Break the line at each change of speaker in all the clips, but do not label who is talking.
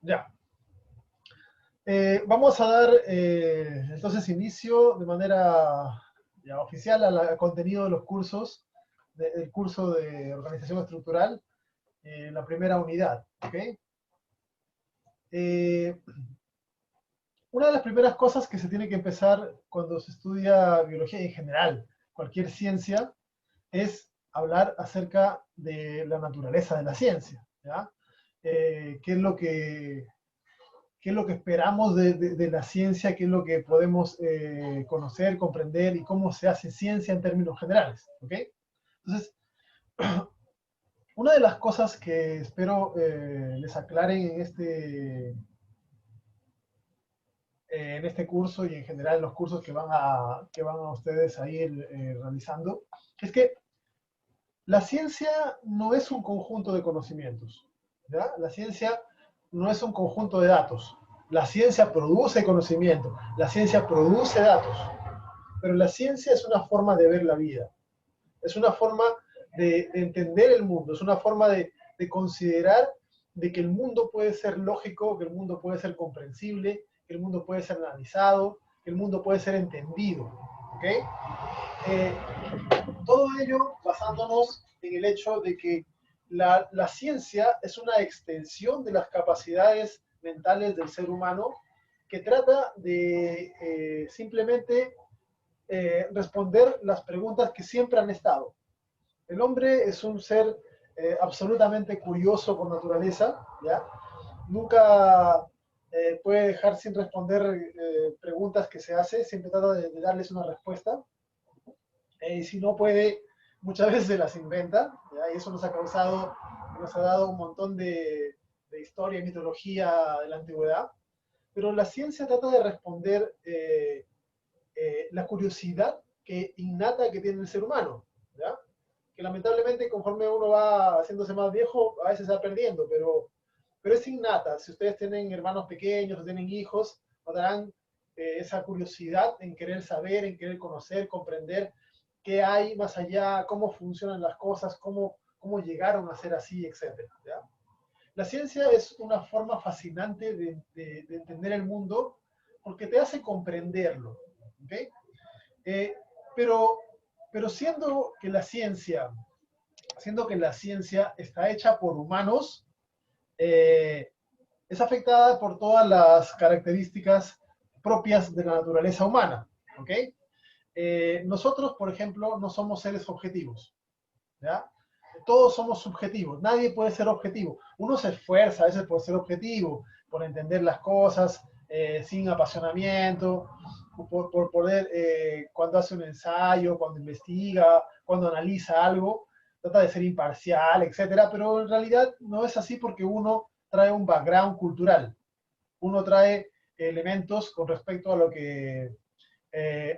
Ya. Vamos a dar entonces inicio de manera ya, oficial al contenido de los cursos, del curso de organización estructural, la primera unidad. ¿Okay? Eh, una de las primeras cosas que se tiene que empezar cuando se estudia biología y en general, cualquier ciencia, es hablar acerca de la naturaleza de la ciencia. ¿Ya? ¿Qué es lo que qué es lo que esperamos de la ciencia, qué es lo que podemos conocer, comprender y cómo se hace ciencia en términos generales. ¿Okay? Entonces, una de las cosas que espero les aclaren en este curso y en general en los cursos que van a ustedes a ir realizando, es que la ciencia no es un conjunto de conocimientos. ¿Ya? La ciencia no es un conjunto de datos. La ciencia produce conocimiento, la ciencia produce datos, pero la ciencia es una forma de ver la vida, es una forma de entender el mundo, es una forma de considerar de que el mundo puede ser lógico, que el mundo puede ser comprensible, que el mundo puede ser analizado, que el mundo puede ser entendido. ¿Okay? Eh, Todo ello basándonos en el hecho de que la ciencia es una extensión de las capacidades mentales del ser humano que trata de simplemente responder las preguntas que siempre han estado. El hombre es un ser absolutamente curioso por naturaleza, ¿ya? Nunca puede dejar sin responder preguntas que se hace, siempre trata de darles una respuesta. Y si no puede, muchas veces se las inventa, ¿ya? Y eso nos ha dado un montón de historia y mitología de la antigüedad, pero la ciencia trata de responder la curiosidad innata que tiene el ser humano, ¿ya? Que lamentablemente conforme uno va haciéndose más viejo, a veces se va perdiendo, pero es innata. Si ustedes tienen hermanos pequeños o tienen hijos, notarán esa curiosidad en querer saber, en querer conocer, comprender qué hay más allá, cómo funcionan las cosas, cómo llegaron a ser así, etc. ¿Ya? La ciencia es una forma fascinante de entender el mundo porque te hace comprenderlo. ¿Okay? Eh, pero, pero siendo que la ciencia está hecha por humanos, eh, es afectada por todas las características propias de la naturaleza humana. ¿Ok? Nosotros, por ejemplo, no somos seres objetivos. ¿Ya? Todos somos subjetivos, nadie puede ser objetivo. Uno se esfuerza a veces por ser objetivo, por entender las cosas sin apasionamiento, por poder, cuando hace un ensayo, cuando investiga, cuando analiza algo, trata de ser imparcial, etcétera, pero en realidad no es así porque uno trae un background cultural, uno trae elementos con respecto a lo que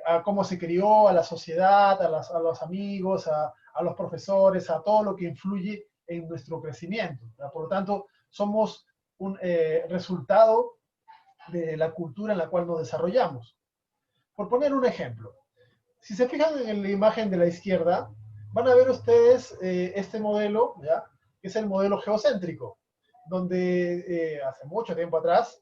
a cómo se crió, a la sociedad, a los amigos, a los profesores, a todo lo que influye en nuestro crecimiento. ¿Verdad? Por lo tanto, somos un resultado de la cultura en la cual nos desarrollamos. Por poner un ejemplo, si se fijan en la imagen de la izquierda, van a ver ustedes este modelo, ¿ya? Que es el modelo geocéntrico, donde hace mucho tiempo atrás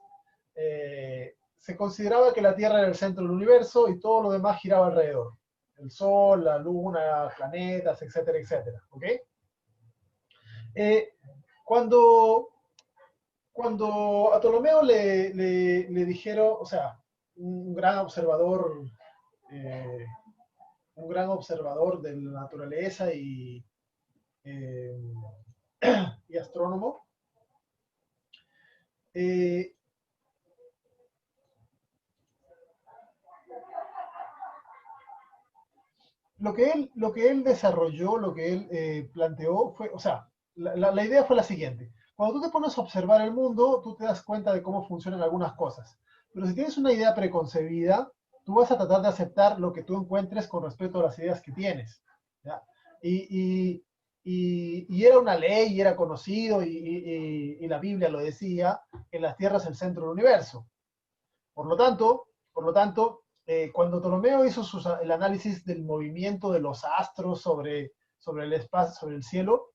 se consideraba que la Tierra era el centro del universo y todo lo demás giraba alrededor. El Sol, la Luna, planetas, etcétera, etcétera. ¿Ok? Eh, cuando, cuando a Ptolomeo le dijeron, o sea, un gran observador, eh, un gran observador de la naturaleza eh, y astrónomo, eh, lo que él desarrolló, lo que él planteó fue, o sea, la idea fue la siguiente. Cuando tú te pones a observar el mundo, tú te das cuenta de cómo funcionan algunas cosas. Pero si tienes una idea preconcebida, tú vas a tratar de aceptar lo que tú encuentres con respecto a las ideas que tienes. ¿Ya? Y, y, y era una ley, y era conocido, y la Biblia lo decía, que la Tierra es el centro del universo. Por lo tanto cuando Ptolomeo hizo el análisis del movimiento de los astros sobre el espacio, sobre el cielo,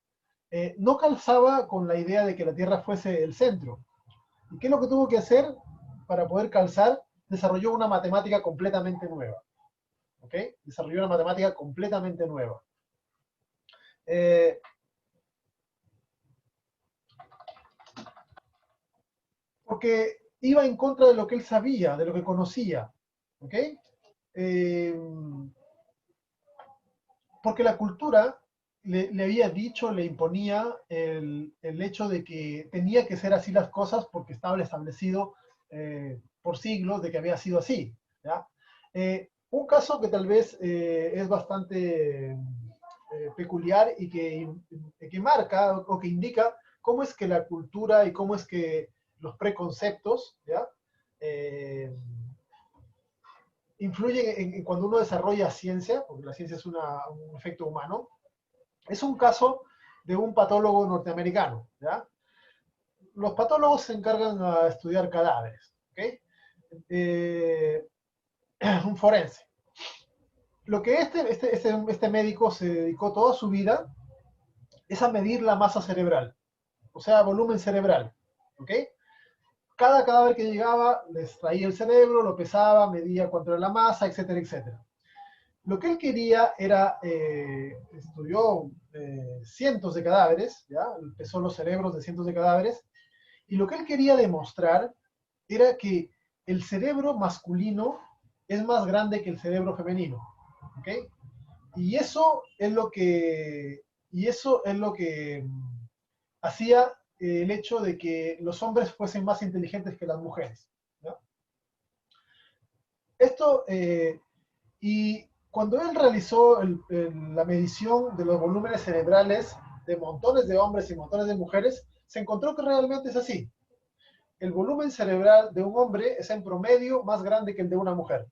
no calzaba con la idea de que la Tierra fuese el centro. ¿Y qué es lo que tuvo que hacer para poder calzar? Desarrolló una matemática completamente nueva. ¿Ok? Desarrolló una matemática completamente nueva. Eh, porque iba en contra de lo que él sabía, de lo que conocía. ¿Ok? Eh, porque la cultura le había dicho, le imponía el hecho de que tenía que ser así las cosas porque estaba establecido por siglos de que había sido así. ¿Ya? Un caso que tal vez es bastante peculiar y que marca o que indica cómo es que la cultura y cómo es que los preconceptos, ¿ya? Eh, influyen en cuando uno desarrolla ciencia, porque la ciencia es un efecto humano. Es un caso de un patólogo norteamericano. ¿Ya? Los patólogos se encargan a estudiar cadáveres. ¿Okay? Eh, un forense. Lo que este médico se dedicó toda su vida es a medir la masa cerebral, o sea, volumen cerebral. ¿Ok? Cada cadáver que llegaba les traía el cerebro, lo pesaba, medía cuánto era la masa, etcétera, etcétera. Lo que él quería era, estudió cientos de cadáveres, ¿ya? Pesó los cerebros de cientos de cadáveres, y lo que él quería demostrar era que el cerebro masculino es más grande que el cerebro femenino, ¿ok? Y eso es lo que, y eso es lo que hacía el hecho de que los hombres fuesen más inteligentes que las mujeres, ¿no? Esto, y cuando él realizó la medición de los volúmenes cerebrales de montones de hombres y montones de mujeres, se encontró que realmente es así. El volumen cerebral de un hombre es en promedio más grande que el de una mujer.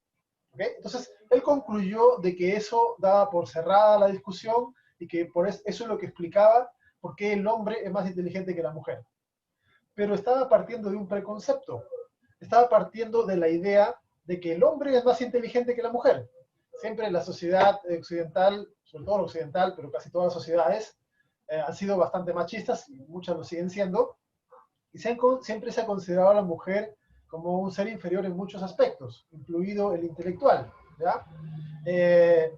¿Okay? Entonces, él concluyó de que eso daba por cerrada la discusión y que por eso es lo que explicaba por qué el hombre es más inteligente que la mujer. Pero estaba partiendo de un preconcepto. Estaba partiendo de la idea de que el hombre es más inteligente que la mujer. Siempre la sociedad occidental, sobre todo la occidental, pero casi todas las sociedades, han sido bastante machistas, y muchas lo siguen siendo, y siempre se ha considerado a la mujer como un ser inferior en muchos aspectos, incluido el intelectual. ¿Ya? Eh,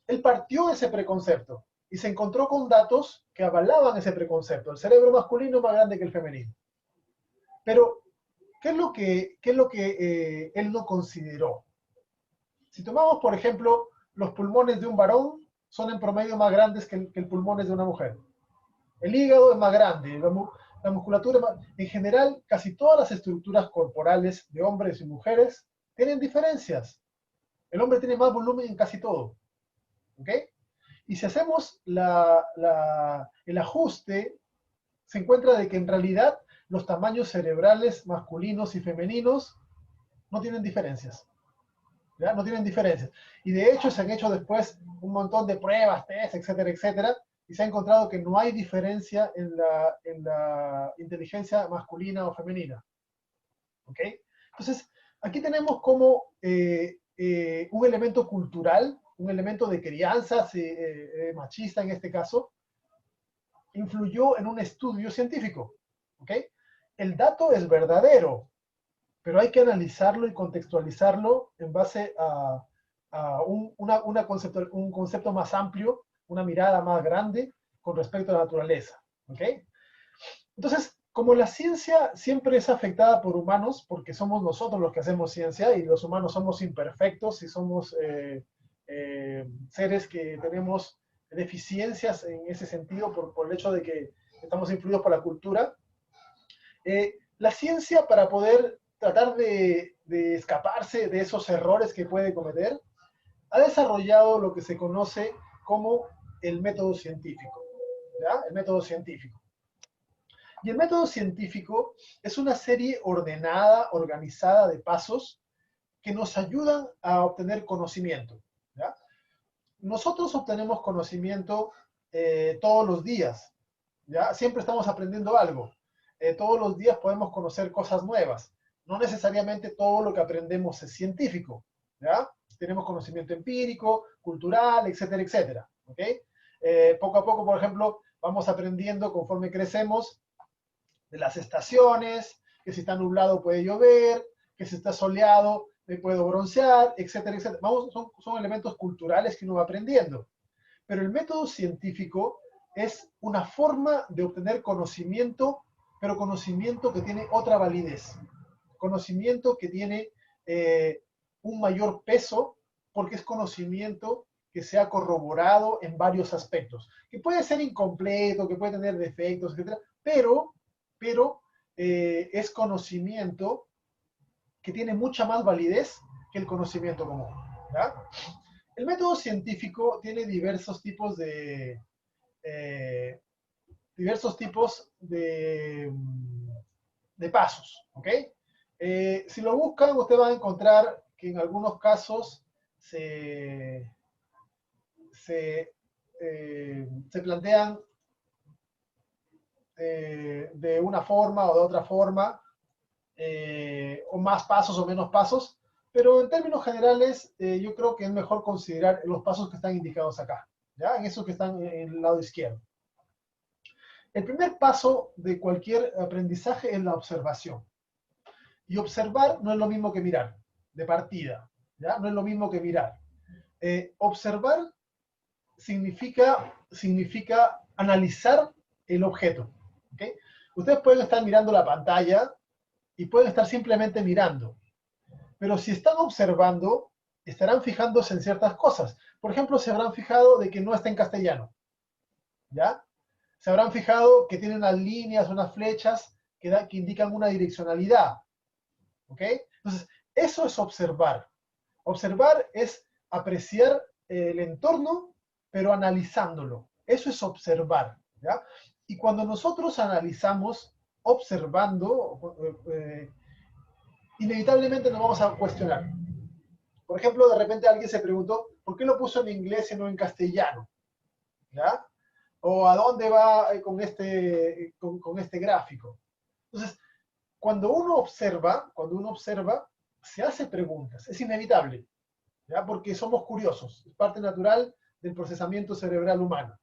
él partió de ese preconcepto y se encontró con datos que avalaban ese preconcepto. El cerebro masculino es más grande que el femenino. Pero, ¿qué es lo que él no consideró? Si tomamos, por ejemplo, los pulmones de un varón son en promedio más grandes que el pulmones de una mujer. El hígado es más grande, la musculatura es más... En general, casi todas las estructuras corporales de hombres y mujeres tienen diferencias. El hombre tiene más volumen en casi todo. ¿Ok? Y si hacemos el ajuste, se encuentra de que en realidad los tamaños cerebrales masculinos y femeninos no tienen diferencias. ¿Ya? No tienen diferencias. Y de hecho se han hecho después un montón de pruebas, test, etcétera, etcétera, y se ha encontrado que no hay diferencia en la inteligencia masculina o femenina. ¿Ok? Entonces, aquí tenemos como un elemento cultural, un elemento de crianza machista en este caso, influyó en un estudio científico. ¿Ok? El dato es verdadero, pero hay que analizarlo y contextualizarlo en base a un concepto más amplio, una mirada más grande con respecto a la naturaleza. ¿Ok? Entonces, como la ciencia siempre es afectada por humanos, porque somos nosotros los que hacemos ciencia y los humanos somos imperfectos y somos seres que tenemos deficiencias en ese sentido por el hecho de que estamos influidos por la cultura, la ciencia para poder tratar de escaparse de esos errores que puede cometer, ha desarrollado lo que se conoce como el método científico. ¿Ya? El método científico. Y el método científico es una serie ordenada, organizada de pasos que nos ayudan a obtener conocimiento. ¿Ya? Nosotros obtenemos conocimiento todos los días. ¿Ya? Siempre estamos aprendiendo algo. Todos los días podemos conocer cosas nuevas. No necesariamente todo lo que aprendemos es científico. ¿Ya? Tenemos conocimiento empírico, cultural, etcétera, etcétera. ¿Okay? Poco a poco, por ejemplo, vamos aprendiendo conforme crecemos de las estaciones, que si está nublado puede llover, que si está soleado me puedo broncear, etcétera, etcétera. Vamos, son elementos culturales que uno va aprendiendo. Pero el método científico es una forma de obtener conocimiento, pero conocimiento que tiene otra validez. Conocimiento que tiene un mayor peso porque es conocimiento que se ha corroborado en varios aspectos, que puede ser incompleto, que puede tener defectos, etcétera, pero es conocimiento que tiene mucha más validez que el conocimiento común. ¿Ya? El método científico tiene eh, diversos tipos de pasos, ¿ok? Si lo buscan, usted va a encontrar que en algunos casos se, se plantean de una forma o de otra forma, o más pasos o menos pasos, pero en términos generales yo creo que es mejor considerar los pasos que están indicados acá, ¿ya? En esos que están en el lado izquierdo. El primer paso de cualquier aprendizaje es la observación. Y observar no es lo mismo que mirar, de partida, ¿ya? No es lo mismo que mirar. Observar significa analizar el objeto, ¿okay? Ustedes pueden estar mirando la pantalla y pueden estar simplemente mirando, pero si están observando, estarán fijándose en ciertas cosas. Por ejemplo, se habrán fijado de que no está en castellano, ¿ya? Se habrán fijado que tiene unas líneas, unas flechas que indican una direccionalidad, ¿ok? Entonces, eso es observar. Observar es apreciar el entorno, pero analizándolo. Eso es observar, ¿ya? Y cuando nosotros analizamos, observando, inevitablemente nos vamos a cuestionar. Por ejemplo, de repente alguien se preguntó, ¿por qué lo puso en inglés y no en castellano? ¿Ya? O ¿a dónde va con este gráfico? Entonces, cuando uno observa, se hace preguntas, es inevitable, ¿ya? Porque somos curiosos, es parte natural del procesamiento cerebral humano.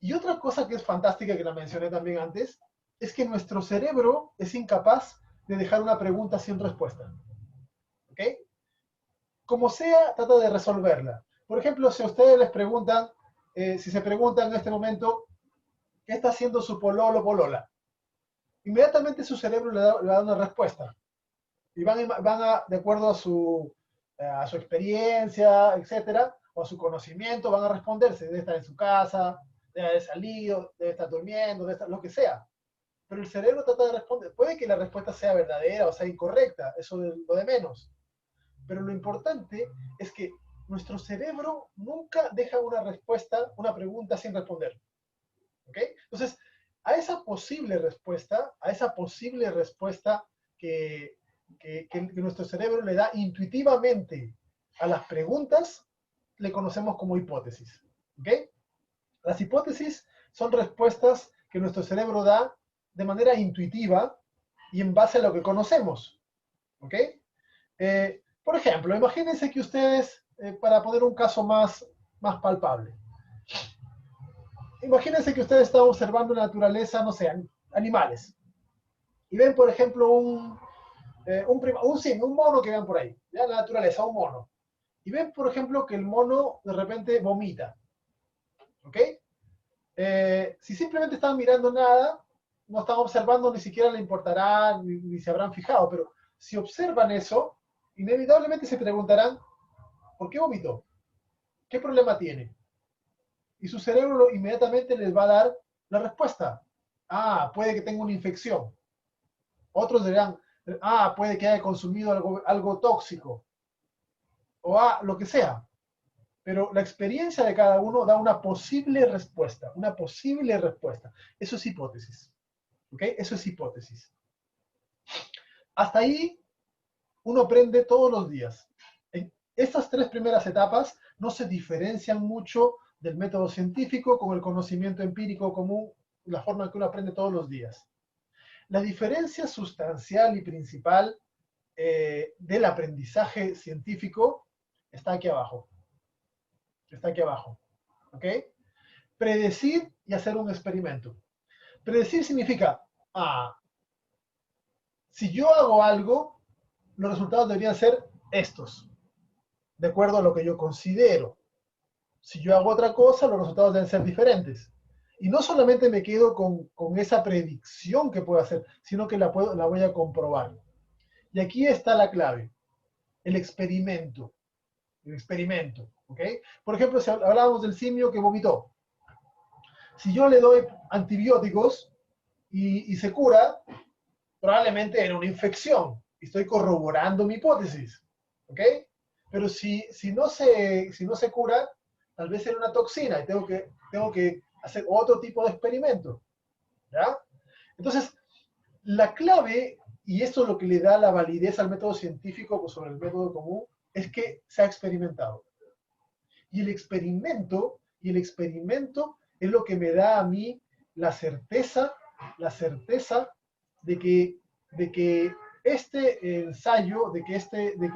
Y otra cosa que es fantástica, que la mencioné también antes, es que nuestro cerebro es incapaz de dejar una pregunta sin respuesta. ¿Ok? Como sea, trata de resolverla. Por ejemplo, si a ustedes les preguntan, si se preguntan en este momento, ¿qué está haciendo su pololo o polola? Inmediatamente su cerebro le da una respuesta. Y de acuerdo a su experiencia, etcétera, o a su conocimiento, van a responderse. Debe estar en su casa, debe haber salido, debe estar durmiendo, debe estar lo que sea. Pero el cerebro trata de responder. Puede que la respuesta sea verdadera o sea incorrecta, eso es lo de menos. Pero lo importante es que nuestro cerebro nunca deja una respuesta, una pregunta sin responder. ¿Ok? Entonces, a esa posible respuesta que nuestro cerebro le da intuitivamente a las preguntas, le conocemos como hipótesis. ¿Ok? Las hipótesis son respuestas que nuestro cerebro da de manera intuitiva y en base a lo que conocemos. ¿Ok? Por ejemplo, imagínense que ustedes, para poner un caso más palpable, imagínense que ustedes están observando la naturaleza, no sé, animales, y ven, por ejemplo, un mono que vean por ahí, ya en la naturaleza, un mono. Y ven, por ejemplo, que el mono de repente vomita. ¿Ok? Si simplemente están mirando nada, no están observando, ni siquiera le importará, ni se habrán fijado. Pero si observan eso, inevitablemente se preguntarán, ¿por qué vomitó? ¿Qué problema tiene? Y su cerebro inmediatamente les va a dar la respuesta. Ah, puede que tenga una infección. Otros dirán, ah, puede que haya consumido algo tóxico. O lo que sea. Pero la experiencia de cada uno da una posible respuesta. Una posible respuesta. Eso es hipótesis. ¿Ok? Eso es hipótesis. Hasta ahí uno aprende todos los días. En estas tres primeras etapas no se diferencian mucho del método científico con el conocimiento empírico común, la forma en que uno aprende todos los días. La diferencia sustancial y principal del aprendizaje científico está aquí abajo. Está aquí abajo. ¿Ok? Predecir y hacer un experimento. Predecir significa, Si yo hago algo, los resultados deberían ser estos, de acuerdo a lo que yo considero. Si yo hago otra cosa, los resultados deben ser diferentes. Y no solamente me quedo con esa predicción que puedo hacer, sino que la voy a comprobar. Y aquí está la clave, el experimento. El experimento, ¿ok? Por ejemplo, si hablábamos del simio que vomitó. Si yo le doy antibióticos y se cura, probablemente era una infección. Estoy corroborando mi hipótesis, ¿ok? Pero si no se cura, tal vez era una toxina y tengo que hacer otro tipo de experimento, ¿ya? Entonces, la clave, y esto es lo que le da la validez al método científico sobre el método común, es que se ha experimentado. Y el experimento es lo que me da a mí la certeza de que este ensayo, de que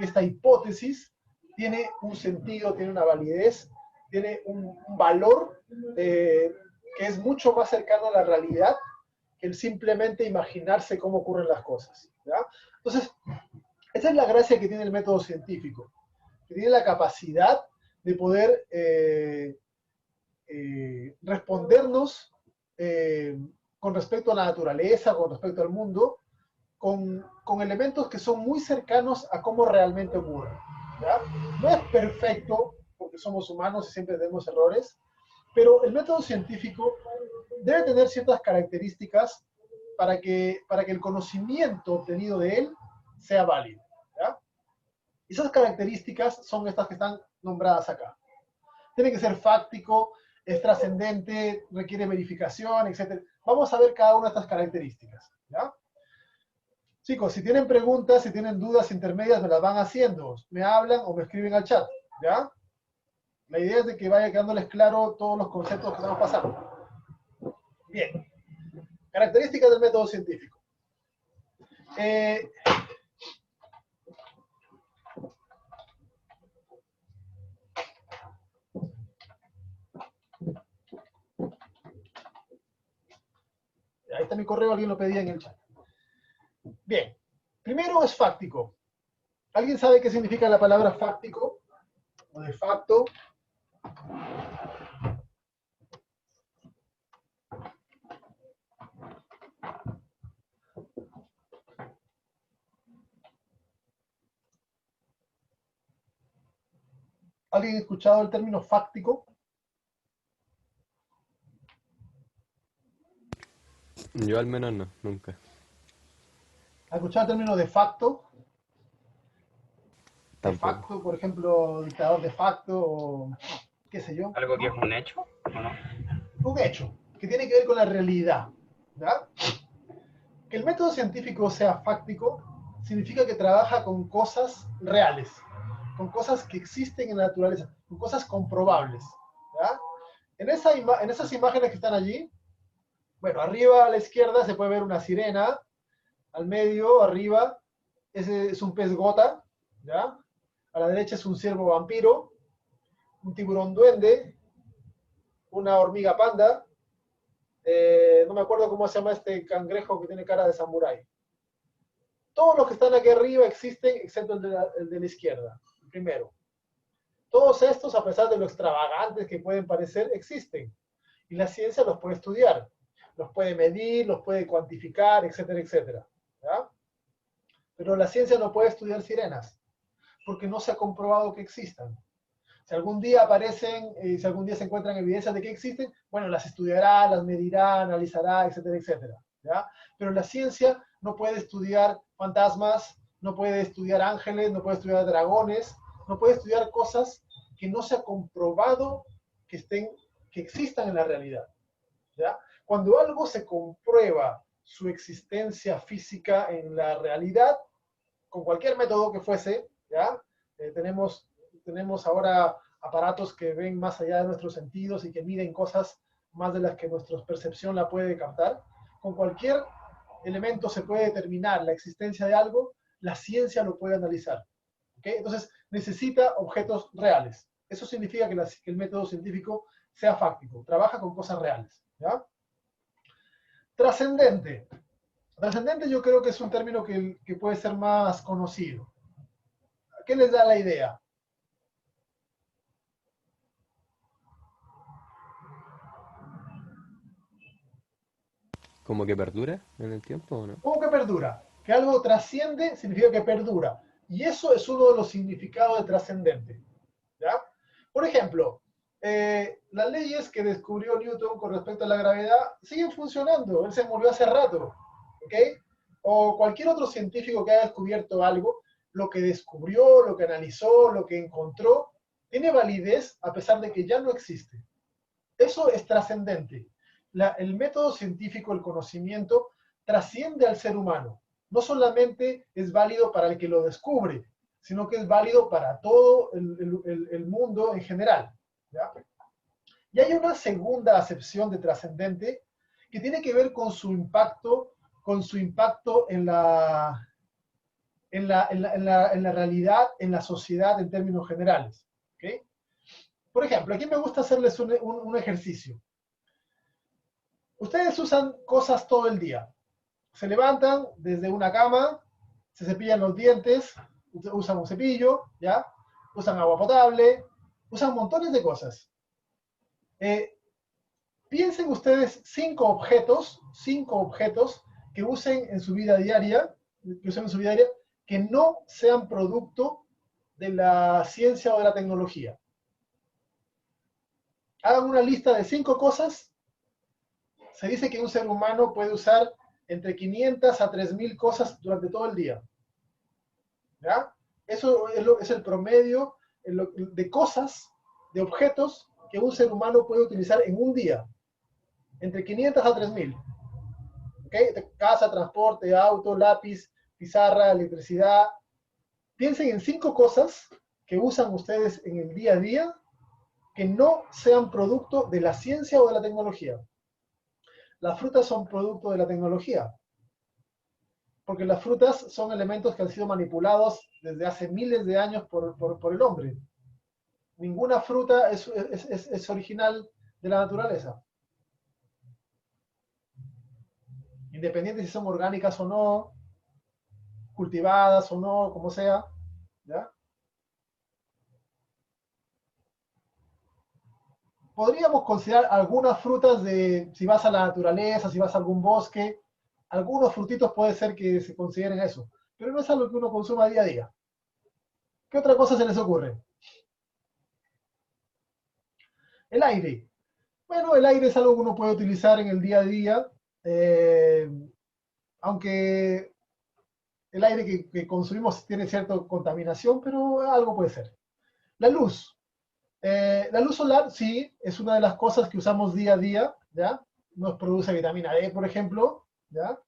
esta hipótesis tiene un sentido, tiene una validez, tiene un valor que es mucho más cercano a la realidad que el simplemente imaginarse cómo ocurren las cosas, ¿ya? Entonces, esa es la gracia que tiene el método científico, que tiene la capacidad de poder respondernos con respecto a la naturaleza, con respecto al mundo, con elementos que son muy cercanos a cómo realmente ocurre, ¿ya? No es perfecto, porque somos humanos y siempre tenemos errores, pero el método científico debe tener ciertas características para que el conocimiento obtenido de él sea válido, ¿ya? Y esas características son estas que están nombradas acá. Tiene que ser fáctico, es trascendente, requiere verificación, etc. Vamos a ver cada una de estas características, ¿ya? Chicos, si tienen preguntas, si tienen dudas intermedias, me las van haciendo. Me hablan o me escriben al chat, ¿ya? La idea es de que vaya quedándoles claro todos los conceptos que estamos pasando. Bien. Características del método científico. Ahí está mi correo, alguien lo pedía en el chat. Bien. Primero es fáctico. ¿Alguien sabe qué significa la palabra fáctico? O de facto. ¿Alguien ha escuchado el término fáctico?
Yo al menos no, nunca.
¿Ha escuchado el término de facto? De
Tampoco.
facto, por ejemplo, dictador de facto o qué sé yo.
¿Algo que es un hecho o no?
Un hecho que tiene que ver con la realidad, ¿ya? Que el método científico sea fáctico significa que trabaja con cosas reales, con cosas que existen en la naturaleza, con cosas comprobables, ¿ya? En esas imágenes que están allí, bueno, arriba a la izquierda se puede ver una sirena, al medio, arriba, ese es un pez gota, ¿ya? A la derecha es un ciervo vampiro, un tiburón duende, una hormiga panda, no me acuerdo cómo se llama este cangrejo que tiene cara de samurái. Todos los que están aquí arriba existen, excepto el de la izquierda, el primero. Todos estos, a pesar de lo extravagantes que pueden parecer, existen. Y la ciencia los puede estudiar, los puede medir, los puede cuantificar, etcétera, etcétera, ¿ya? Pero la ciencia no puede estudiar sirenas, porque no se ha comprobado que existan. Si algún día aparecen, si algún día se encuentran evidencias de que existen, bueno, las estudiará, las medirá, analizará, etcétera, etcétera, ¿ya? Pero la ciencia no puede estudiar fantasmas, no puede estudiar ángeles, no puede estudiar dragones, no puede estudiar cosas que no se ha comprobado que existan en la realidad, ¿ya? Cuando algo se comprueba su existencia física en la realidad, con cualquier método que fuese, ¿ya? Tenemos ahora aparatos que ven más allá de nuestros sentidos y que miden cosas más de las que nuestra percepción la puede captar. Con cualquier elemento se puede determinar la existencia de algo, la ciencia lo puede analizar, ¿okay? Entonces necesita objetos reales. Eso significa que el método científico sea fáctico, trabaja con cosas reales, ¿ya? Trascendente. Trascendente yo creo que es un término que puede ser más conocido. ¿Qué les da la idea?
¿Como que perdura en el tiempo o no?
¿Cómo que perdura? Que algo trasciende significa que perdura. Y eso es uno de los significados de trascendente. ¿Ya? Por ejemplo, las leyes que descubrió Newton con respecto a la gravedad siguen funcionando. Él se murió hace rato. ¿Ok? O cualquier otro científico que haya descubierto algo, lo que descubrió, lo que analizó, lo que encontró, tiene validez a pesar de que ya no existe. Eso es trascendente. El método científico, el conocimiento, trasciende al ser humano. No solamente es válido para el que lo descubre, sino que es válido para todo el mundo en general. ¿Ya? Y hay una segunda acepción de trascendente que tiene que ver con su impacto en la realidad, en la sociedad en términos generales. ¿Okay? Por ejemplo, aquí me gusta hacerles un ejercicio. Ustedes usan cosas todo el día. Se levantan desde una cama, se cepillan los dientes, usan un cepillo, ¿ya? Usan agua potable, usan montones de cosas. Eh, Piensen ustedes cinco objetos que usen en su vida diaria, que no sean producto de la ciencia o de la tecnología. Hagan una lista de 5 cosas. Se dice que un ser humano puede usar entre 500 a 3000 cosas durante todo el día. ¿Ya? Eso es el promedio de cosas, de objetos que un ser humano puede utilizar en un día. Entre 500 a 3000. ¿Okay? Casa, transporte, auto, lápiz, pizarra, electricidad. Piensen en 5 cosas que usan ustedes en el día a día que no sean producto de la ciencia o de la tecnología. Las frutas son producto de la tecnología, porque las frutas son elementos que han sido manipulados desde hace miles de años por el hombre. Ninguna fruta es original de la naturaleza, independiente si son orgánicas o no, cultivadas o no, como sea. ¿Ya? Podríamos considerar algunas frutas si vas a la naturaleza, si vas a algún bosque, algunos frutitos puede ser que se consideren eso, pero no es algo que uno consuma día a día. ¿Qué otra cosa se les ocurre? El aire. Bueno, el aire es algo que uno puede utilizar en el día a día, eh, aunque el aire que consumimos tiene cierta contaminación, pero algo puede ser. La luz. La luz solar, sí, es una de las cosas que usamos día a día, ¿ya? Nos produce vitamina D, por ejemplo, ¿ya?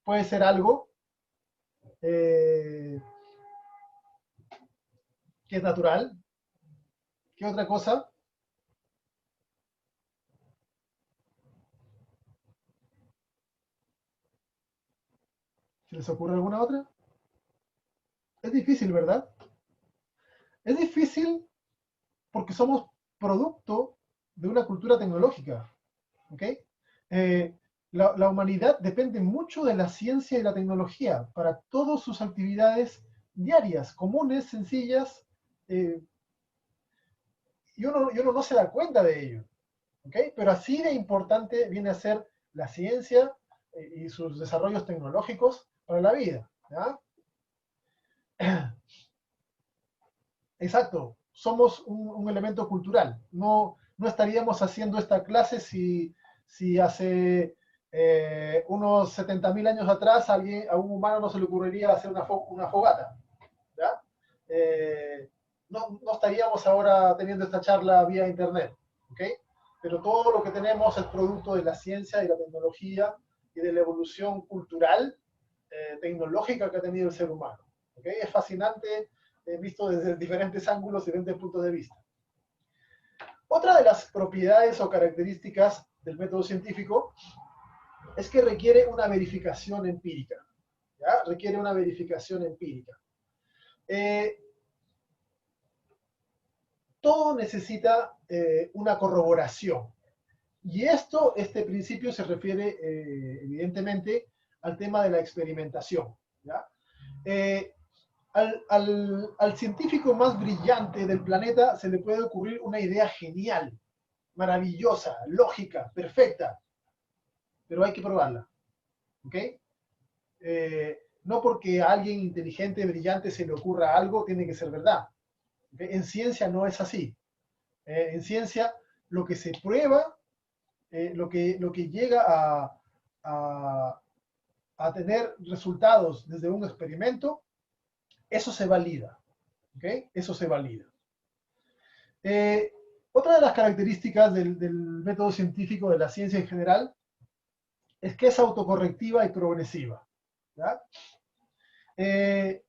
Puede ser algo eh, que es natural. ¿Qué otra cosa? ¿Se les ocurre alguna otra? Es difícil, ¿verdad? Es difícil porque somos producto de una cultura tecnológica, ¿ok? La humanidad depende mucho de la ciencia y la tecnología para todas sus actividades diarias, comunes, sencillas, eh, y uno no se da cuenta de ello, ¿ok? Pero así de importante viene a ser la ciencia y sus desarrollos tecnológicos para la vida, ¿ya? Exacto, somos un elemento cultural. No estaríamos haciendo esta clase si hace unos 70.000 años atrás a un humano no se le ocurriría hacer una fogata. ¿Ya? No estaríamos ahora teniendo esta charla vía internet. ¿Okay? Pero todo lo que tenemos es producto de la ciencia y la tecnología y de la evolución cultural, tecnológica que ha tenido el ser humano. ¿Okay? Es fascinante visto desde diferentes ángulos y diferentes puntos de vista. Otra de las propiedades o características del método científico es que requiere una verificación empírica. ¿Ya? Requiere una verificación empírica. Eh, Todo necesita una corroboración. Y este principio se refiere evidentemente al tema de la experimentación, ¿ya? Al científico más brillante del planeta se le puede ocurrir una idea genial, maravillosa, lógica, perfecta, pero hay que probarla, ¿ok? No porque a alguien inteligente, brillante se le ocurra algo, tiene que ser verdad. ¿Okay? En ciencia no es así. En ciencia, lo que se prueba, lo que llega a tener resultados desde un experimento, eso se valida. ¿Okay? Eso se valida. Otra de las características del método científico, de la ciencia en general, es que es autocorrectiva y progresiva. ¿Ya? En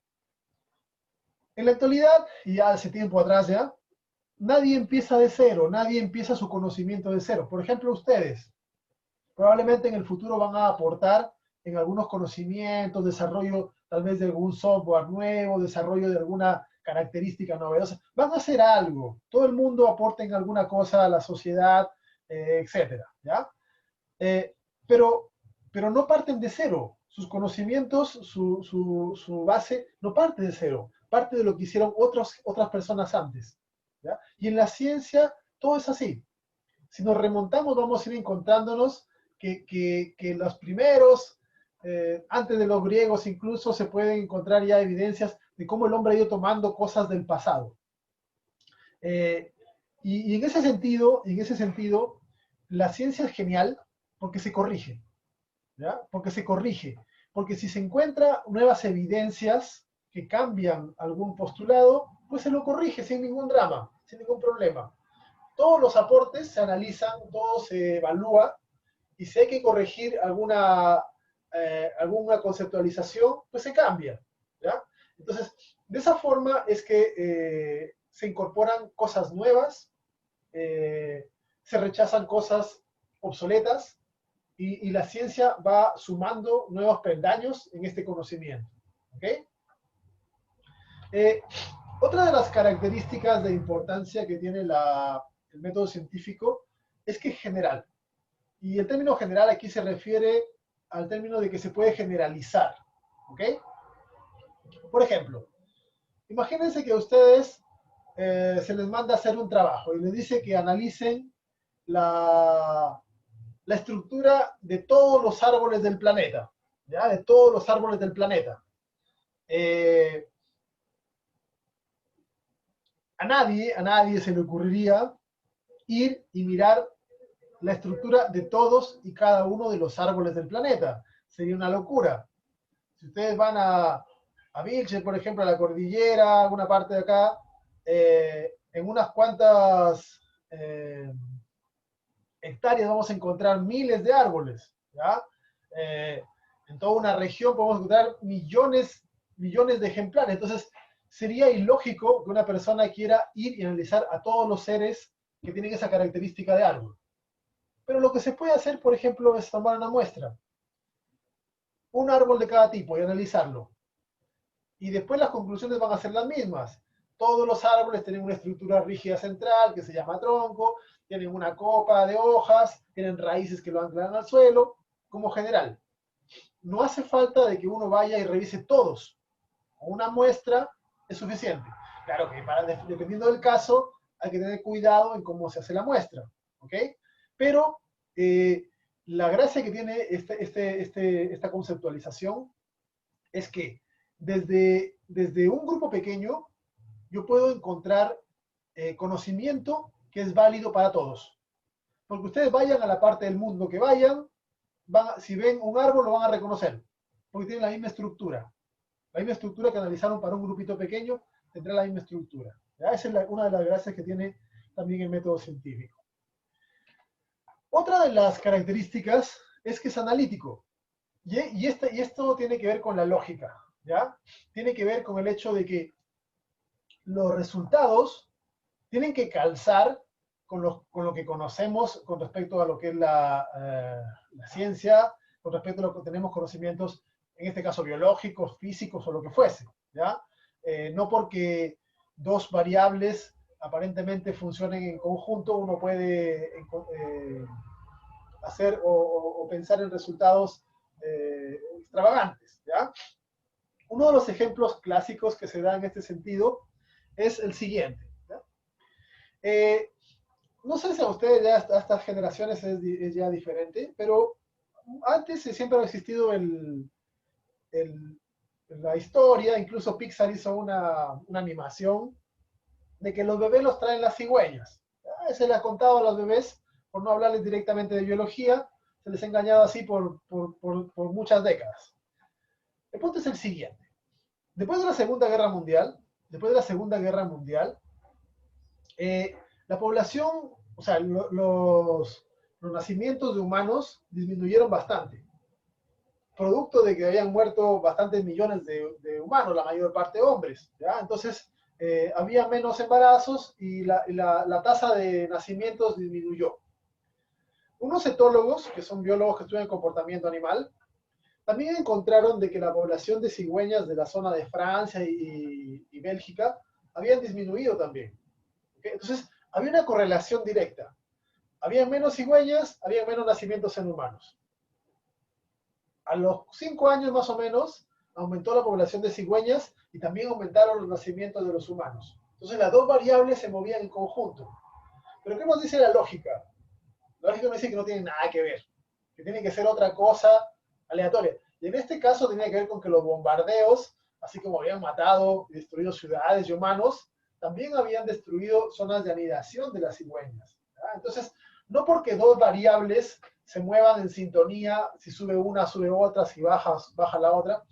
la actualidad, y ya hace tiempo atrás ya, nadie empieza de cero, nadie empieza su conocimiento de cero. Por ejemplo, ustedes probablemente en el futuro van a aportar en algunos conocimientos, desarrollo tal vez de algún software nuevo, desarrollo de alguna característica novedosa. Van a hacer algo. Todo el mundo aporta en alguna cosa a la sociedad, etcétera, ¿ya? Eh, pero, pero no parten de cero. Sus conocimientos, su base, no parte de cero. Parte de lo que hicieron otras personas antes. ¿Ya? Y en la ciencia todo es así. Si nos remontamos, vamos a ir encontrándonos que los primeros, antes de los griegos incluso, se pueden encontrar ya evidencias de cómo el hombre ha ido tomando cosas del pasado. Y en ese sentido, la ciencia es genial porque se corrige, ¿ya? Porque se corrige. Porque si se encuentran nuevas evidencias que cambian algún postulado, pues se lo corrige sin ningún drama, sin ningún problema. Todos los aportes se analizan, todo se evalúa, y si hay que corregir alguna conceptualización, pues se cambia, ¿ya? Entonces, de esa forma es que se incorporan cosas nuevas, se rechazan cosas obsoletas, y la ciencia va sumando nuevos peldaños en este conocimiento, ¿ok? Eh, Otra de las características de importancia que tiene el método científico es que es general. Y el término general aquí se refiere al término de que se puede generalizar. ¿Ok? Por ejemplo, imagínense que a ustedes se les manda a hacer un trabajo y les dice que analicen la estructura de todos los árboles del planeta. ¿Ya? De todos los árboles del planeta. A nadie se le ocurriría ir y mirar la estructura de todos y cada uno de los árboles del planeta. Sería una locura. Si ustedes van a Vilche, por ejemplo, a la cordillera, alguna parte de acá, en unas cuantas hectáreas vamos a encontrar miles de árboles, ¿ya? En toda una región podemos encontrar millones de ejemplares. Entonces, sería ilógico que una persona quiera ir y analizar a todos los seres que tienen esa característica de árbol. Pero lo que se puede hacer, por ejemplo, es tomar una muestra, un árbol de cada tipo, y analizarlo. Y después las conclusiones van a ser las mismas. Todos los árboles tienen una estructura rígida central que se llama tronco, tienen una copa de hojas, tienen raíces que lo anclan al suelo, como general. No hace falta de que uno vaya y revise todos. Una muestra es suficiente. Claro que dependiendo del caso, hay que tener cuidado en cómo se hace la muestra. ¿Ok? Pero la gracia que tiene esta conceptualización es que desde un grupo pequeño yo puedo encontrar conocimiento que es válido para todos. Porque ustedes vayan a la parte del mundo que vayan, si ven un árbol lo van a reconocer, porque tiene la misma estructura. La misma estructura que analizaron para un grupito pequeño tendrá la misma estructura. ¿Ya? Esa es una de las gracias que tiene también el método científico. Otra de las características es que es analítico. Y esto tiene que ver con la lógica, ¿ya? Tiene que ver con el hecho de que los resultados tienen que calzar con lo que conocemos con respecto a lo que es la ciencia, con respecto a lo que tenemos conocimientos, en este caso biológicos, físicos o lo que fuese, ¿ya? No porque dos variables aparentemente funcionen en conjunto, uno puede hacer o pensar en resultados extravagantes, ¿ya? Uno de los ejemplos clásicos que se da en este sentido es el siguiente, ¿ya? No sé si a ustedes, ya a estas generaciones es ya diferente, pero antes siempre ha existido el, la historia, incluso Pixar hizo una animación de que los bebés los traen las cigüeñas. Se les ha contado a los bebés, por no hablarles directamente de biología, se les ha engañado así por muchas décadas. El punto es el siguiente. Después de la Segunda Guerra Mundial, la población, o sea, los nacimientos de humanos disminuyeron bastante, producto de que habían muerto bastantes millones de humanos, la mayor parte hombres, ¿ya? Entonces, había menos embarazos y la tasa de nacimientos disminuyó. Unos etólogos, que son biólogos que estudian comportamiento animal, también encontraron de que la población de cigüeñas de la zona de Francia y Bélgica habían disminuido también. ¿Okay? Entonces, había una correlación directa. Había menos cigüeñas, había menos nacimientos en humanos. A los 5 años más o menos, aumentó la población de cigüeñas y también aumentaron los nacimientos de los humanos. Entonces las dos variables se movían en conjunto. Pero ¿qué nos dice la lógica? La lógica nos dice que no tiene nada que ver, que tiene que ser otra cosa aleatoria. Y en este caso tenía que ver con que los bombardeos, así como habían matado y destruido ciudades y humanos, también habían destruido zonas de anidación de las cigüeñas. ¿Ya? Entonces, no porque dos variables se muevan en sintonía, si sube una, sube otra, si baja, baja la otra,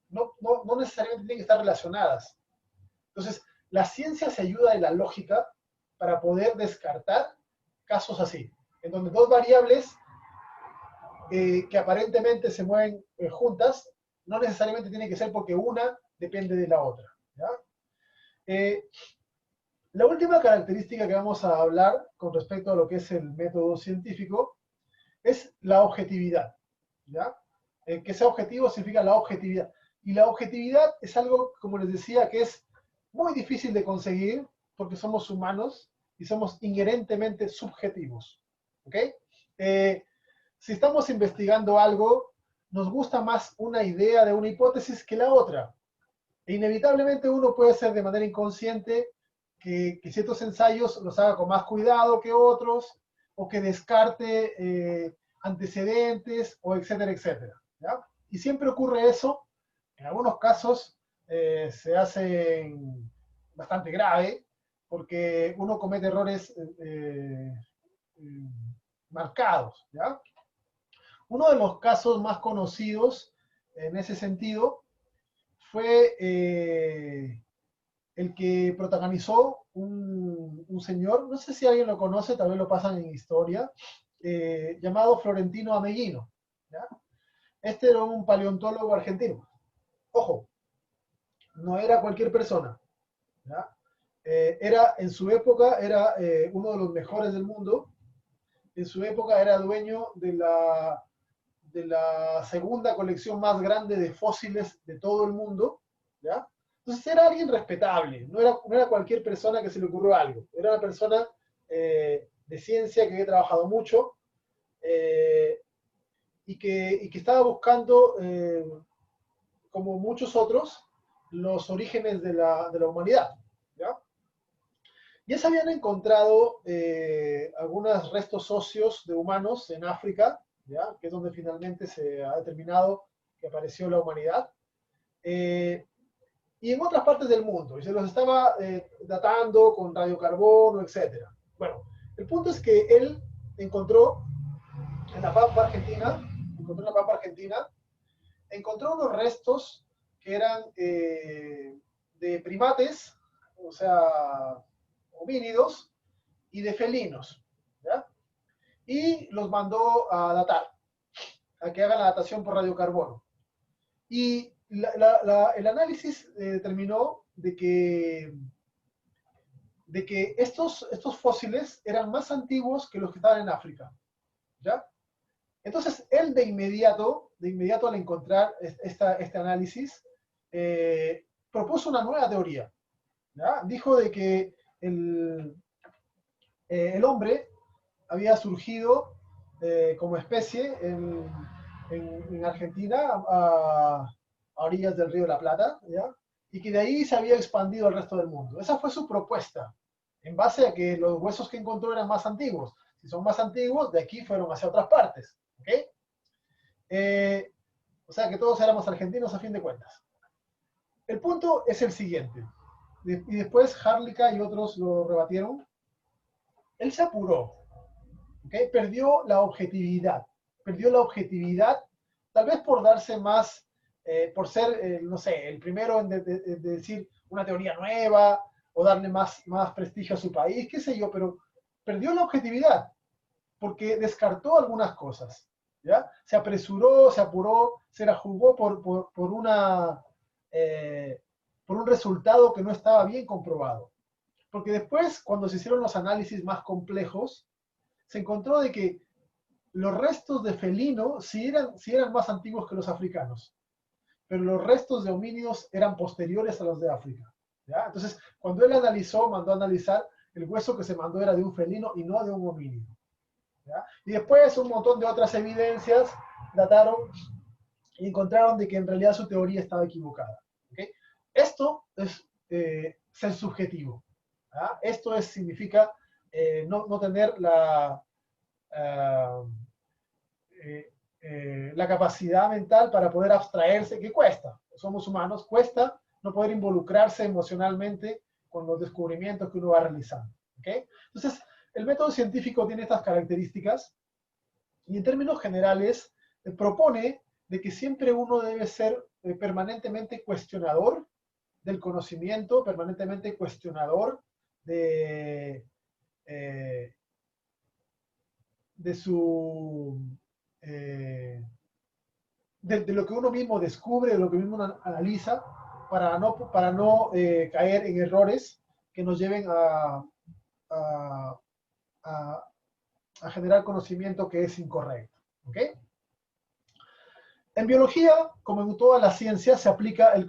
no necesariamente tienen que estar relacionadas. Entonces, la ciencia se ayuda de la lógica para poder descartar casos así, en donde dos variables que aparentemente se mueven juntas, no necesariamente tiene que ser porque una depende de la otra. ¿Ya? La última característica que vamos a hablar con respecto a lo que es el método científico es la objetividad. ¿Ya? Que sea objetivo significa la objetividad. Y la objetividad es algo, como les decía, que es muy difícil de conseguir porque somos humanos y somos inherentemente subjetivos. ¿Ok? Si estamos investigando algo, nos gusta más una idea de una hipótesis que la otra. E inevitablemente uno puede ser de manera inconsciente que ciertos ensayos los haga con más cuidado que otros, o que descarte antecedentes, o etcétera, etcétera. ¿Ya? Y siempre ocurre eso. En algunos casos se hace bastante grave, porque uno comete errores marcados. ¿Ya? Uno de los casos más conocidos en ese sentido fue el que protagonizó un señor, no sé si alguien lo conoce, tal vez lo pasan en historia, llamado Florentino Ameghino. ¿Ya? Este era un paleontólogo argentino. Ojo, no era cualquier persona. ¿Ya? En su época era uno de los mejores del mundo. En su época era dueño de la segunda colección más grande de fósiles de todo el mundo, ¿ya? Entonces era alguien respetable, no era cualquier persona que se le ocurrió algo, era una persona de ciencia que había trabajado mucho y que estaba buscando, como muchos otros, los orígenes de la humanidad, ¿ya? Ya se habían encontrado algunos restos óseos de humanos en África, ¿ya? Que es donde finalmente se ha determinado que apareció la humanidad, y en otras partes del mundo, y se los estaba datando con radiocarbono, etc. Bueno, el punto es que él encontró en la Pampa Argentina, encontró unos restos que eran de primates, o sea, homínidos, y de felinos, ¿ya? Y los mandó a datar, a que hagan la datación por radiocarbono. Y el análisis determinó de que estos fósiles eran más antiguos que los que estaban en África, ¿ya? Entonces, él de inmediato al encontrar este análisis, propuso una nueva teoría, ¿ya? Dijo de que el hombre había surgido como especie en Argentina, a orillas del Río de la Plata, ¿ya? Y que de ahí se había expandido al resto del mundo. Esa fue su propuesta, en base a que los huesos que encontró eran más antiguos. Si son más antiguos, de aquí fueron hacia otras partes. ¿Ok? O sea que todos éramos argentinos a fin de cuentas. El punto es el siguiente, y después Harlica y otros lo rebatieron. Él se apuró, ¿okay? Perdió la objetividad, tal vez por darse más, por ser, no sé, el primero en de decir una teoría nueva, o darle más prestigio a su país, qué sé yo, pero perdió la objetividad, porque descartó algunas cosas, ¿ya? Se apresuró, se apuró, se la jugó por un resultado que no estaba bien comprobado. Porque después, cuando se hicieron los análisis más complejos, se encontró de que los restos de felino sí eran más antiguos que los africanos, pero los restos de homínidos eran posteriores a los de África, ¿ya? Entonces, cuando él mandó a analizar, el hueso que se mandó era de un felino y no de un homínido, ¿ya? Y después un montón de otras evidencias dataron y encontraron de que en realidad su teoría estaba equivocada. ¿Okay? Esto es ser subjetivo. ¿Ya? Esto significa no tener la capacidad mental para poder abstraerse, que cuesta. Somos humanos, cuesta no poder involucrarse emocionalmente con los descubrimientos que uno va realizando. ¿Okay? Entonces, el método científico tiene estas características y en términos generales propone de que siempre uno debe ser permanentemente cuestionador del conocimiento, permanentemente cuestionador de, de su de lo que uno mismo descubre, de lo que uno analiza, para no caer en errores que nos lleven a, a generar conocimiento que es incorrecto. ¿Ok? En biología, como en toda la ciencia, se aplica el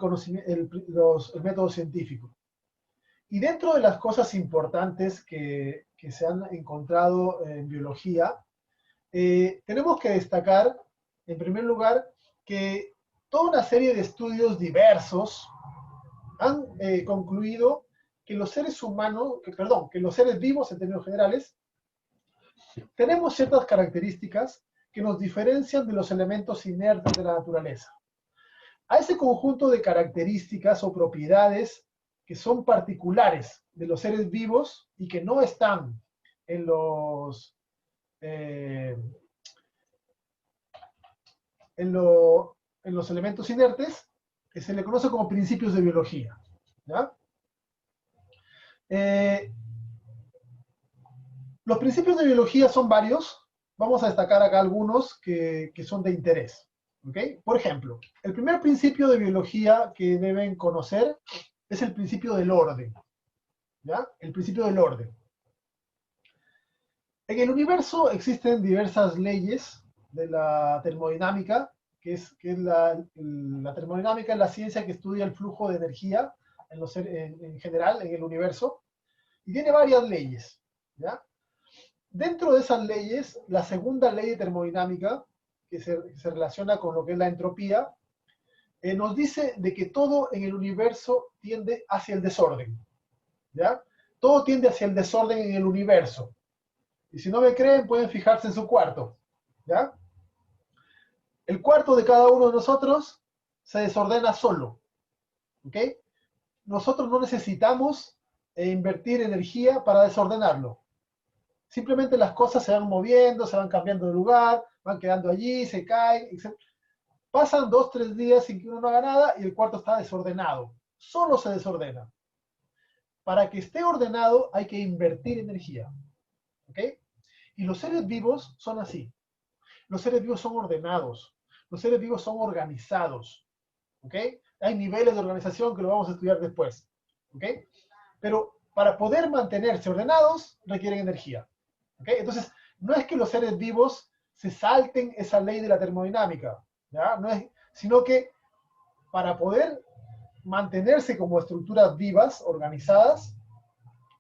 método científico. Y dentro de las cosas importantes que se han encontrado en biología, tenemos que destacar, en primer lugar, que toda una serie de estudios diversos han concluido que los seres humanos, que los seres vivos en términos generales, tenemos ciertas características que nos diferencian de los elementos inertes de la naturaleza. A ese conjunto de características o propiedades que son particulares de los seres vivos y que no están en los elementos inertes, que se le conoce como principios de biología. ¿Ya? Los principios de biología son varios. Vamos a destacar acá algunos que son de interés. ¿Okay? Por ejemplo, el primer principio de biología que deben conocer es el principio del orden. ¿Ya? El principio del orden. En el universo existen diversas leyes de la termodinámica, que es la termodinámica es la ciencia que estudia el flujo de energía en general en el universo, y tiene varias leyes. ¿Ya? Dentro de esas leyes, la segunda ley de termodinámica, que se relaciona con lo que es la entropía, nos dice de que todo en el universo tiende hacia el desorden. ¿Ya? Todo tiende hacia el desorden en el universo. Y si no me creen, pueden fijarse en su cuarto. ¿Ya? El cuarto de cada uno de nosotros se desordena solo. ¿Ok? Nosotros no necesitamos invertir energía para desordenarlo. Simplemente las cosas se van moviendo, se van cambiando de lugar, van quedando allí, se caen, etc. Pasan 2, 3 días sin que uno no haga nada y el cuarto está desordenado. Solo se desordena. Para que esté ordenado hay que invertir energía. ¿Ok? Y los seres vivos son así. Los seres vivos son ordenados. Los seres vivos son organizados. ¿Ok? Hay niveles de organización que lo vamos a estudiar después. ¿Ok? Pero para poder mantenerse ordenados requieren energía. ¿Ok? Entonces, no es que los seres vivos se salten esa ley de la termodinámica, ¿ya? No es, sino que para poder mantenerse como estructuras vivas, organizadas,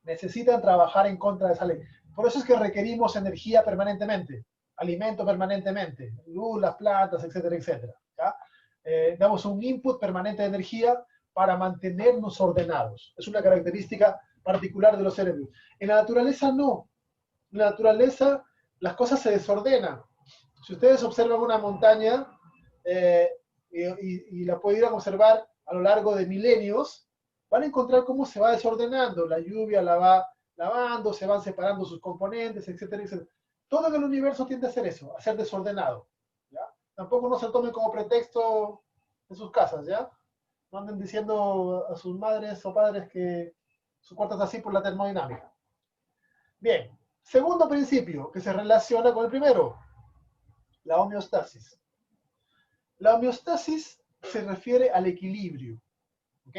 necesitan trabajar en contra de esa ley. Por eso es que requerimos energía permanentemente. alimento permanentemente, luz, las plantas, etcétera, etcétera. ¿Ya? Damos un input permanente de energía para mantenernos ordenados. Es una característica particular de los seres vivos. En la naturaleza no. En la naturaleza las cosas se desordenan. Si ustedes observan una montaña y la pueden ir a observar a lo largo de milenios, van a encontrar cómo se va desordenando. La lluvia la va lavando, se van separando sus componentes, etcétera, etcétera. Todo en el universo tiende a hacer eso, a ser desordenado. ¿Ya? Tampoco no se tomen como pretexto en sus casas, ¿ya? No anden diciendo a sus madres o padres que su cuarto es así por la termodinámica. Bien, segundo principio que se relaciona con el primero, la homeostasis. La homeostasis se refiere al equilibrio. ¿Ok?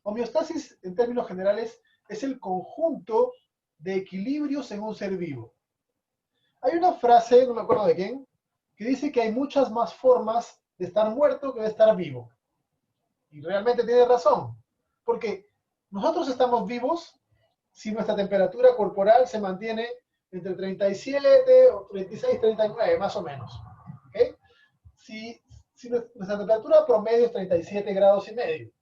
Homeostasis, en términos generales, es el conjunto de equilibrios en un ser vivo. Hay una frase, no me acuerdo de quién, que dice que hay muchas más formas de estar muerto que de estar vivo. Y realmente tiene razón, porque nosotros estamos vivos si nuestra temperatura corporal se mantiene entre 37 o 36, 39, más o menos. ¿Okay? Si nuestra temperatura promedio es 37 grados y medio,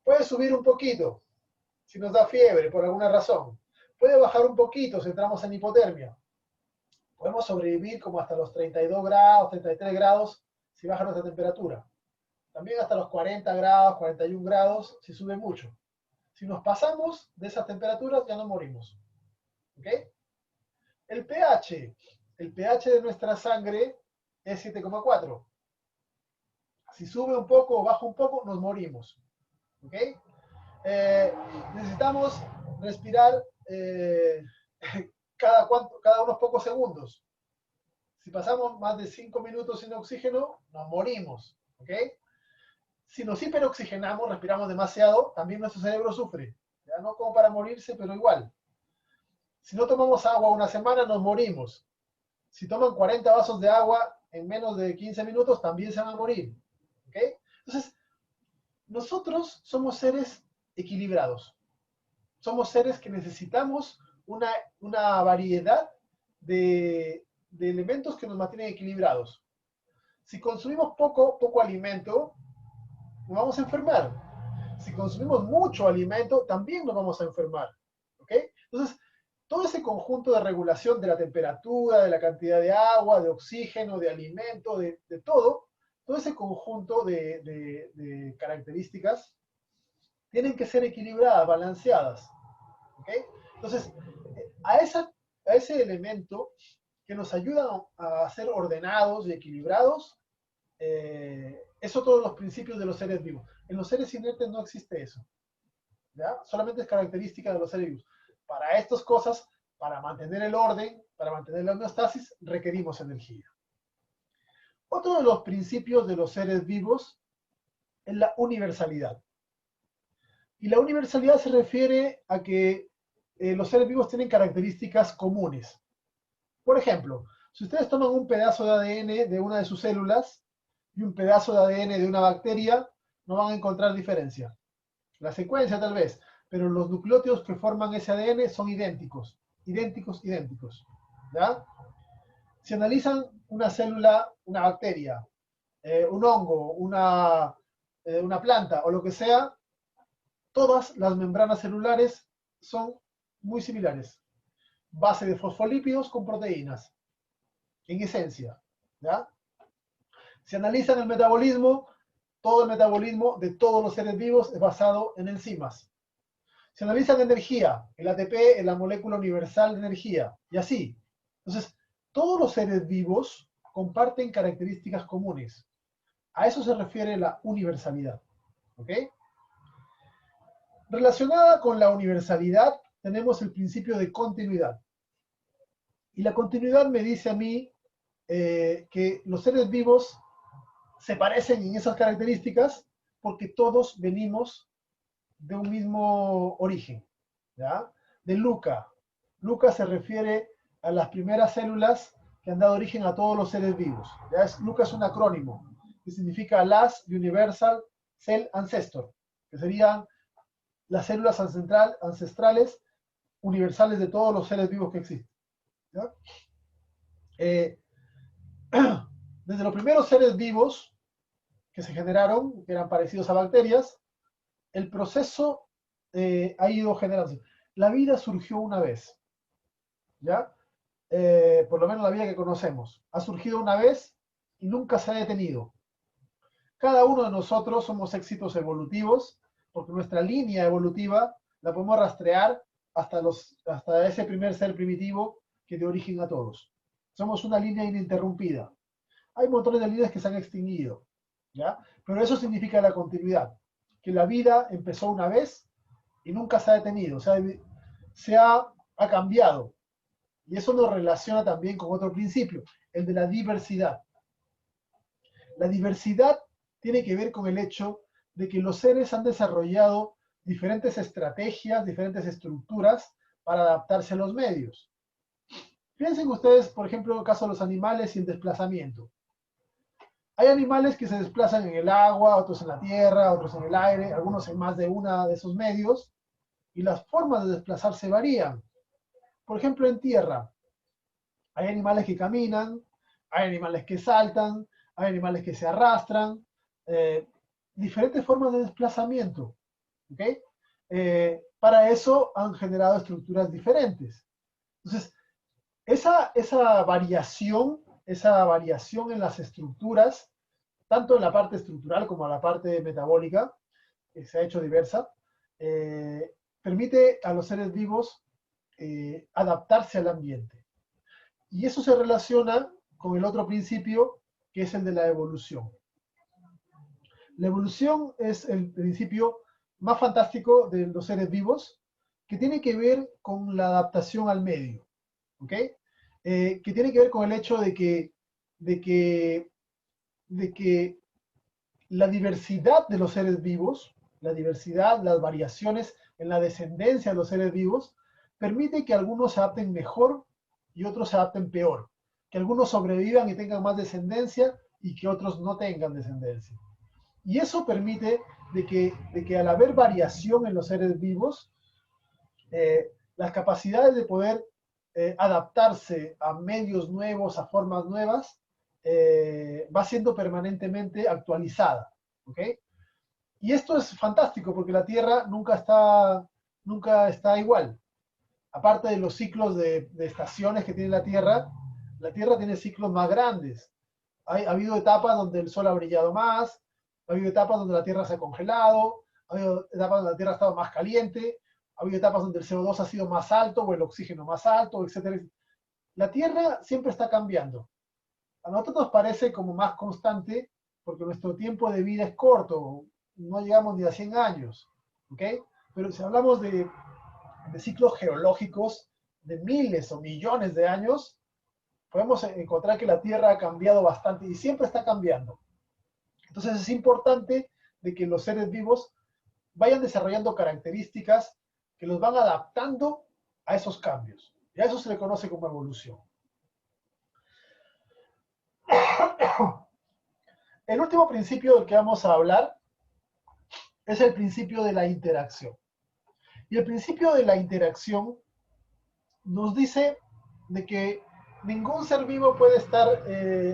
puede subir un poquito si nos da fiebre por alguna razón. Puede bajar un poquito si entramos en hipotermia. Podemos sobrevivir como hasta los 32 grados, 33 grados si baja nuestra temperatura. También hasta los 40 grados, 41 grados si sube mucho. Si nos pasamos de esas temperaturas ya no morimos. ¿Ok? El pH de nuestra sangre es 7,4. Si sube un poco o baja un poco, nos morimos. ¿Ok? Necesitamos respirar cada unos pocos segundos. Si pasamos más de 5 minutos sin oxígeno, nos morimos. ¿Ok? Si nos hiperoxigenamos, respiramos demasiado, también nuestro cerebro sufre. Ya no como para morirse, pero igual. Si no tomamos agua una semana, nos morimos. Si toman 40 vasos de agua en menos de 15 minutos, también se van a morir. ¿Ok? Entonces, nosotros somos seres equilibrados. Somos seres que necesitamos una variedad de elementos que nos mantienen equilibrados. Si consumimos poco alimento, nos vamos a enfermar. Si consumimos mucho alimento, también nos vamos a enfermar. ¿Ok? Entonces, todo ese conjunto de regulación de la temperatura, de la cantidad de agua, de oxígeno, de alimento, de todo ese conjunto de características tienen que ser equilibradas, balanceadas. ¿Ok? Entonces, a ese elemento que nos ayuda a ser ordenados y equilibrados, eso todos los principios de los seres vivos. En los seres inertes no existe eso. ¿Ya? Solamente es característica de los seres vivos. Para estas cosas, para mantener el orden, para mantener la homeostasis, requerimos energía. Otro de los principios de los seres vivos es la universalidad. Y la universalidad se refiere a que los seres vivos tienen características comunes. Por ejemplo, si ustedes toman un pedazo de ADN de una de sus células y un pedazo de ADN de una bacteria, no van a encontrar diferencia. La secuencia tal vez, pero los nucleótidos que forman ese ADN son idénticos, idénticos, idénticos. ¿Ya? Si analizan una célula, una bacteria, un hongo, una planta o lo que sea, todas las membranas celulares son muy similares. Base de fosfolípidos con proteínas, en esencia. ¿Ya? Si analizan el metabolismo, todo el metabolismo de todos los seres vivos es basado en enzimas. Se analiza la energía, el ATP es la molécula universal de energía, y así. Entonces, todos los seres vivos comparten características comunes. A eso se refiere la universalidad. ¿Ok? Relacionada con la universalidad, tenemos el principio de continuidad. Y la continuidad me dice a mí que los seres vivos se parecen en esas características porque todos venimos de un mismo origen, ¿ya? De Luca. Luca se refiere a las primeras células que han dado origen a todos los seres vivos. ¿Ya? Luca es un acrónimo que significa Last Universal Cell Ancestor, que serían las células ancestrales universales de todos los seres vivos que existen. ¿Ya? Eh, desde los primeros seres vivos que se generaron, que eran parecidos a bacterias, el proceso ha ido generándose. La vida surgió una vez, ¿ya? Por lo menos la vida que conocemos. Ha surgido una vez y nunca se ha detenido. Cada uno de nosotros somos éxitos evolutivos, porque nuestra línea evolutiva la podemos rastrear hasta ese primer ser primitivo que dio origen a todos. Somos una línea ininterrumpida. Hay montones de líneas que se han extinguido, ¿ya? Pero eso significa la continuidad, que la vida empezó una vez y nunca se ha detenido, ha cambiado. Y eso nos relaciona también con otro principio, el de la diversidad. La diversidad tiene que ver con el hecho de que los seres han desarrollado diferentes estrategias, diferentes estructuras para adaptarse a los medios. Piensen ustedes, por ejemplo, en el caso de los animales y el desplazamiento. Hay animales que se desplazan en el agua, otros en la tierra, otros en el aire, algunos en más de una de esos medios, y las formas de desplazarse varían. Por ejemplo, en tierra, hay animales que caminan, hay animales que saltan, hay animales que se arrastran, eh, diferentes formas de desplazamiento. ¿Okay? Para eso han generado estructuras diferentes. Entonces, esa variación en las estructuras, tanto en la parte estructural como en la parte metabólica, que se ha hecho diversa, permite a los seres vivos adaptarse al ambiente. Y eso se relaciona con el otro principio, que es el de la evolución. La evolución es el principio más fantástico de los seres vivos, que tiene que ver con la adaptación al medio, ¿ok? Que tiene que ver con el hecho de que, de que la diversidad de los seres vivos, la diversidad, las variaciones en la descendencia de los seres vivos, permite que algunos se adapten mejor y otros se adapten peor, que algunos sobrevivan y tengan más descendencia y que otros no tengan descendencia. Y eso permite de que al haber variación en los seres vivos, las capacidades de poder adaptarse a medios nuevos, a formas nuevas, va siendo permanentemente actualizada. ¿Ok? Y esto es fantástico porque la Tierra nunca está igual. Aparte de los ciclos de estaciones que tiene la Tierra tiene ciclos más grandes. Ha habido etapas donde el Sol ha brillado más, ha habido etapas donde la Tierra se ha congelado, ha habido etapas donde la Tierra ha estado más caliente, ha habido etapas donde el CO2 ha sido más alto o el oxígeno más alto, etcétera. La Tierra siempre está cambiando. A nosotros nos parece como más constante porque nuestro tiempo de vida es corto, no llegamos ni a 100 años, ¿ok? Pero si hablamos de ciclos geológicos de miles o millones de años, podemos encontrar que la Tierra ha cambiado bastante y siempre está cambiando. Entonces es importante de que los seres vivos vayan desarrollando características que los van adaptando a esos cambios. Y a eso se le conoce como evolución. El último principio del que vamos a hablar es el principio de la interacción. Y el principio de la interacción nos dice de que ningún ser vivo puede estar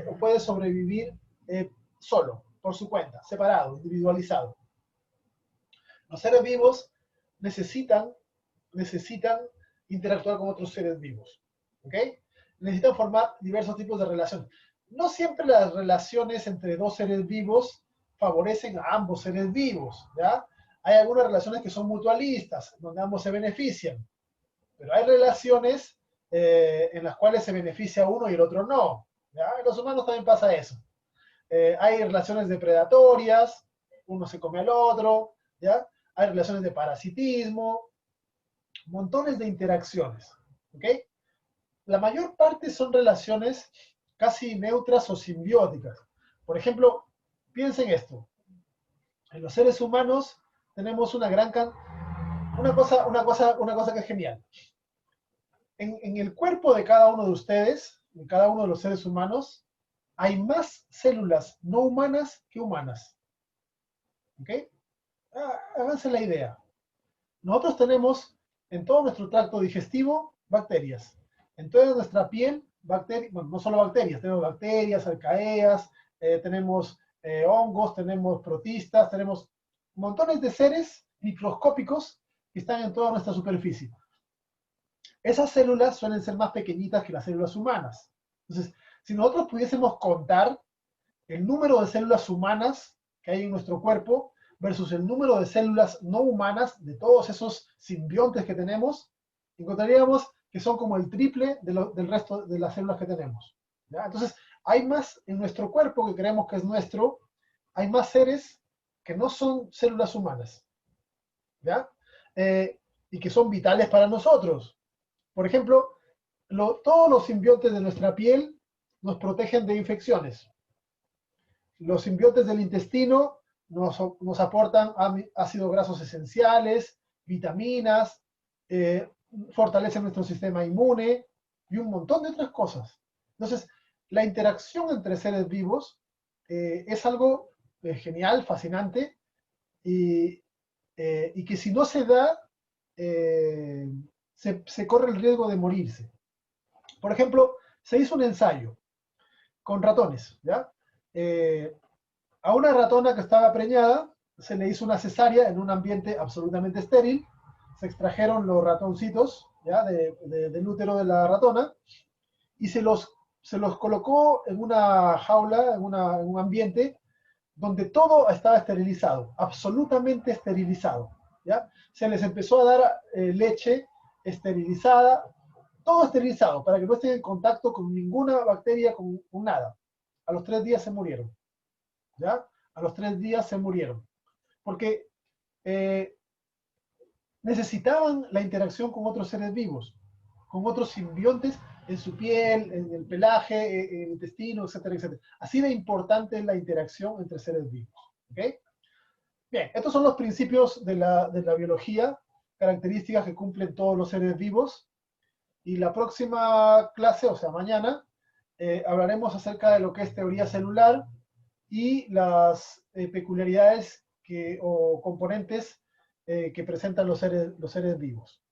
o puede sobrevivir solo, por su cuenta, separado, individualizado. Los seres vivos necesitan, necesitan interactuar con otros seres vivos. ¿Ok? Necesitan formar diversos tipos de relaciones. No siempre las relaciones entre dos seres vivos favorecen a ambos seres vivos. ¿Ya? Hay algunas relaciones que son mutualistas, donde ambos se benefician. Pero hay relaciones en las cuales se beneficia uno y el otro no. ¿Ya? En los humanos también pasa eso. Hay relaciones depredatorias, uno se come al otro, ¿ya? Hay relaciones de parasitismo, montones de interacciones. ¿Ok? La mayor parte son relaciones casi neutras o simbióticas. Por ejemplo, piensen esto. En los seres humanos tenemos una cosa que es genial. En el cuerpo de cada uno de ustedes, en cada uno de los seres humanos, hay más células no humanas que humanas. ¿Ok? Háganse la idea. Nosotros tenemos en todo nuestro tracto digestivo bacterias. En toda nuestra piel bueno, no solo bacterias, tenemos bacterias, arcaeas, tenemos hongos, tenemos protistas, tenemos montones de seres microscópicos que están en toda nuestra superficie. Esas células suelen ser más pequeñitas que las células humanas. Entonces, si nosotros pudiésemos contar el número de células humanas que hay en nuestro cuerpo versus el número de células no humanas de todos esos simbiontes que tenemos, encontraríamos que son como el triple del resto de las células que tenemos. ¿Ya? Entonces, hay más en nuestro cuerpo que creemos que es nuestro, hay más seres que no son células humanas, ¿ya? Y que son vitales para nosotros. Por ejemplo, todos los simbiontes de nuestra piel nos protegen de infecciones. Los simbiontes del intestino nos aportan ácidos grasos esenciales, vitaminas, fortalecen nuestro sistema inmune y un montón de otras cosas. Entonces, la interacción entre seres vivos es algo genial, fascinante, y que si no se da, se corre el riesgo de morirse. Por ejemplo, se hizo un ensayo con ratones, ¿ya? A una ratona que estaba preñada se le hizo una cesárea en un ambiente absolutamente estéril, se extrajeron los ratoncitos, ¿ya? Del útero de la ratona y se los colocó en una jaula, en un ambiente donde todo estaba esterilizado, absolutamente esterilizado, ¿ya? Se les empezó a dar leche esterilizada, todo esterilizado, para que no estén en contacto con ninguna bacteria, con nada. A los 3 días se murieron, ¿ya? A los 3 días se murieron. Porque necesitaban la interacción con otros seres vivos, con otros simbiontes en su piel, en el pelaje, en el intestino, etcétera, etcétera. Así de importante es la interacción entre seres vivos. ¿Okay? Bien, estos son los principios de la biología, características que cumplen todos los seres vivos. Y la próxima clase, o sea, mañana, hablaremos acerca de lo que es teoría celular y las peculiaridades o componentes que presentan los seres vivos.